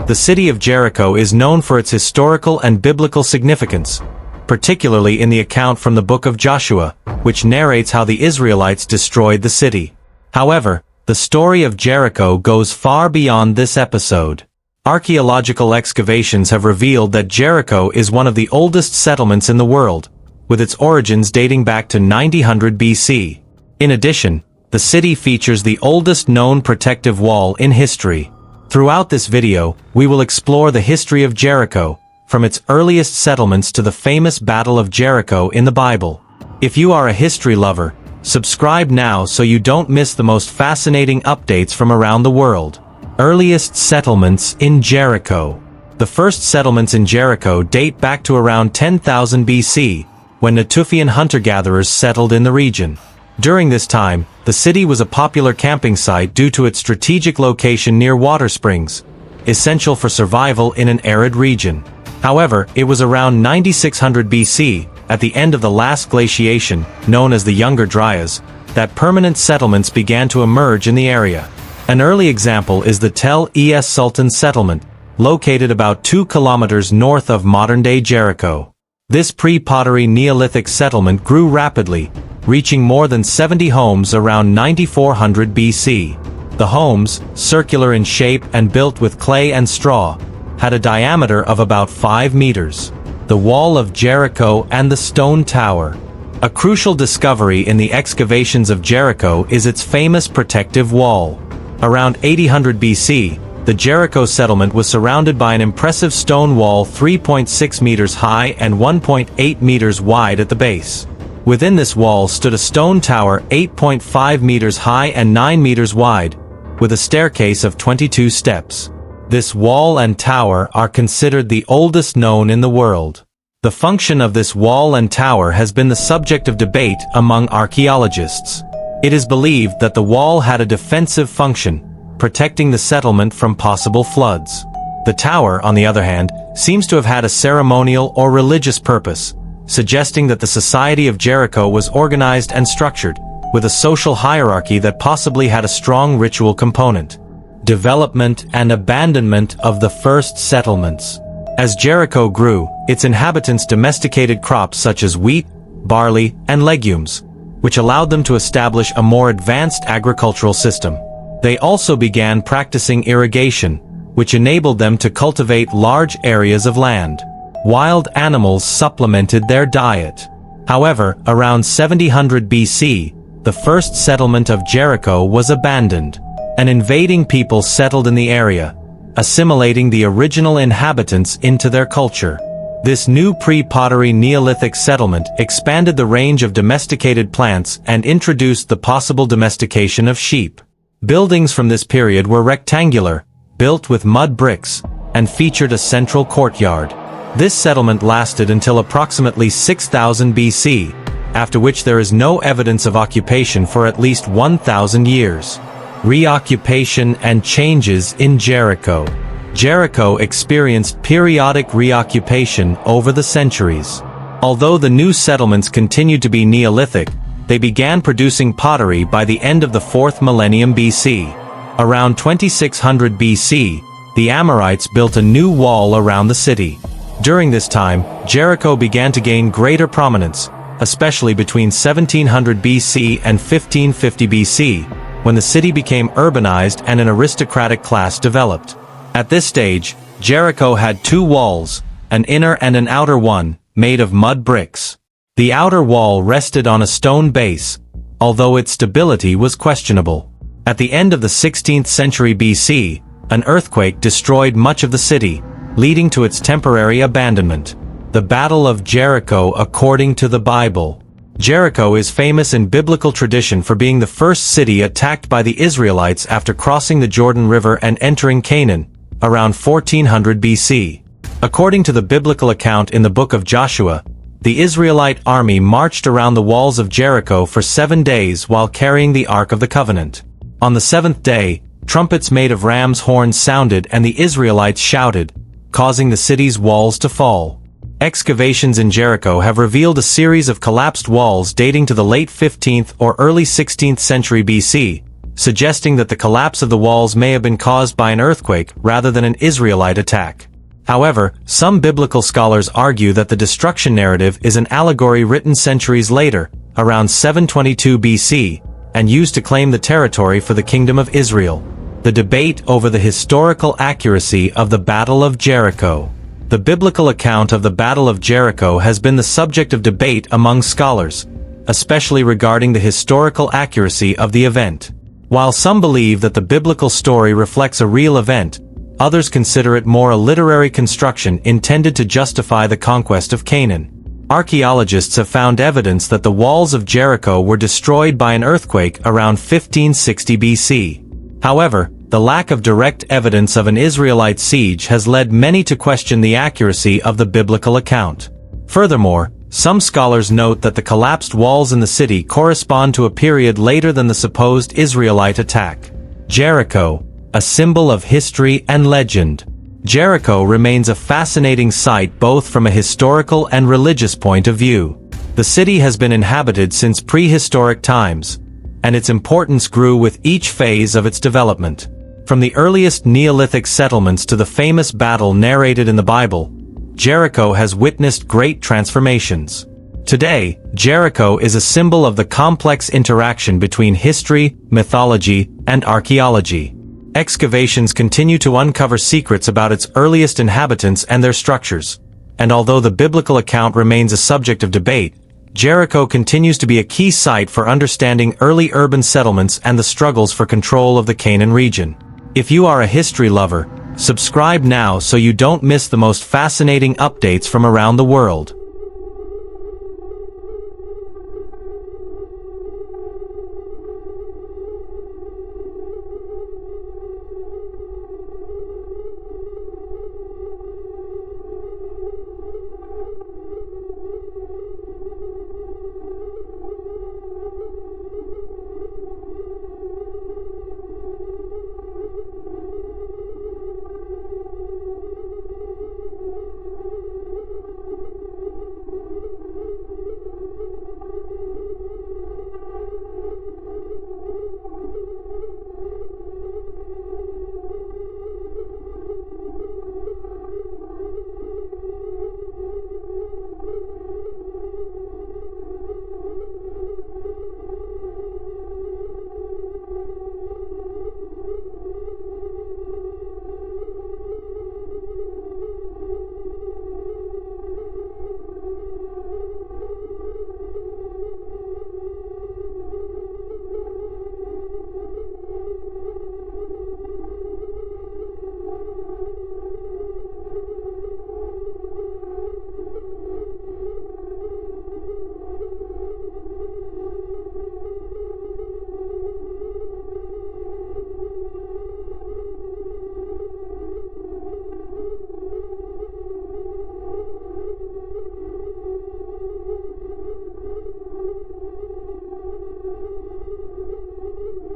The city of Jericho is known for its historical and biblical significance, particularly in the account from the book of Joshua, which narrates how the Israelites destroyed the city. However, the story of Jericho goes far beyond this episode. Archaeological excavations have revealed that Jericho is one of the oldest settlements in the world, with its origins dating back to 900 BC. In addition, the city features the oldest known protective wall in history. Throughout this video, we will explore the history of Jericho, from its earliest settlements to the famous Battle of Jericho in the Bible. If you are a history lover, subscribe now so you don't miss the most fascinating updates from around the world. Earliest settlements in Jericho. The first settlements in Jericho date back to around 10,000 BC, when Natufian hunter-gatherers settled in the region. During this time, the city was a popular camping site due to its strategic location near water springs, essential for survival in an arid region. However, it was around 9600 BC, at the end of the last glaciation, known as the Younger Dryas, that permanent settlements began to emerge in the area. An early example is the Tel Es Sultan settlement, located about 2 kilometers north of modern-day Jericho. This pre-pottery Neolithic settlement grew rapidly, reaching more than 70 homes around 9400 BC. The homes, circular in shape and built with clay and straw, had a diameter of about 5 meters. The Wall of Jericho and the Stone Tower. A crucial discovery in the excavations of Jericho is its famous protective wall. Around 800 BC, the Jericho settlement was surrounded by an impressive stone wall 3.6 meters high and 1.8 meters wide at the base. Within this wall stood a stone tower 8.5 meters high and 9 meters wide, with a staircase of 22 steps. This wall and tower are considered the oldest known in the world. The function of this wall and tower has been the subject of debate among archaeologists. It is believed that the wall had a defensive function, protecting the settlement from possible floods. The tower, on the other hand, seems to have had a ceremonial or religious purpose, suggesting that the society of Jericho was organized and structured, with a social hierarchy that possibly had a strong ritual component. Development and abandonment of the first settlements. As Jericho grew, its inhabitants domesticated crops such as wheat, barley, and legumes, which allowed them to establish a more advanced agricultural system. They also began practicing irrigation, which enabled them to cultivate large areas of land. Wild animals supplemented their diet. However, around 700 BC, the first settlement of Jericho was abandoned. An invading people settled in the area, assimilating the original inhabitants into their culture. This new pre-pottery Neolithic settlement expanded the range of domesticated plants and introduced the possible domestication of sheep. Buildings from this period were rectangular, built with mud bricks, and featured a central courtyard. This settlement lasted until approximately 6000 BC, after which there is no evidence of occupation for at least 1000 years. Reoccupation and changes in Jericho. Jericho experienced periodic reoccupation over the centuries. Although the new settlements continued to be Neolithic, they began producing pottery by the end of the 4th millennium BC. Around 2600 BC, the Amorites built a new wall around the city. During this time, Jericho began to gain greater prominence, especially between 1700 BC and 1550 BC, when the city became urbanized and an aristocratic class developed. At this stage, Jericho had 2 walls, an inner and an outer one, made of mud bricks. The outer wall rested on a stone base, although its stability was questionable. At the end of the 16th century BC, an earthquake destroyed much of the city, leading to its temporary abandonment. The Battle of Jericho according to the Bible. Jericho is famous in biblical tradition for being the first city attacked by the Israelites after crossing the Jordan River and entering Canaan, around 1400 BC. According to the biblical account in the book of Joshua, the Israelite army marched around the walls of Jericho for 7 days while carrying the Ark of the Covenant. On the 7th day, trumpets made of ram's horns sounded and the Israelites shouted, causing the city's walls to fall. Excavations in Jericho have revealed a series of collapsed walls dating to the late 15th or early 16th century BC, suggesting that the collapse of the walls may have been caused by an earthquake rather than an Israelite attack. However, some biblical scholars argue that the destruction narrative is an allegory written centuries later, around 722 BC, and used to claim the territory for the Kingdom of Israel. The debate over the historical accuracy of the Battle of Jericho. The biblical account of the Battle of Jericho has been the subject of debate among scholars, especially regarding the historical accuracy of the event. While some believe that the biblical story reflects a real event, others consider it more a literary construction intended to justify the conquest of Canaan. Archaeologists have found evidence that the walls of Jericho were destroyed by an earthquake around 1560 BC. However, the lack of direct evidence of an Israelite siege has led many to question the accuracy of the biblical account. Furthermore, some scholars note that the collapsed walls in the city correspond to a period later than the supposed Israelite attack. Jericho, a symbol of history and legend. Jericho remains a fascinating site both from a historical and religious point of view. The city has been inhabited since prehistoric times, and its importance grew with each phase of its development. From the earliest Neolithic settlements to the famous battle narrated in the Bible, Jericho has witnessed great transformations. Today, Jericho is a symbol of the complex interaction between history, mythology, and archaeology. Excavations continue to uncover secrets about its earliest inhabitants and their structures. And although the biblical account remains a subject of debate, Jericho continues to be a key site for understanding early urban settlements and the struggles for control of the Canaan region. If you are a history lover, subscribe now so you don't miss the most fascinating updates from around the world.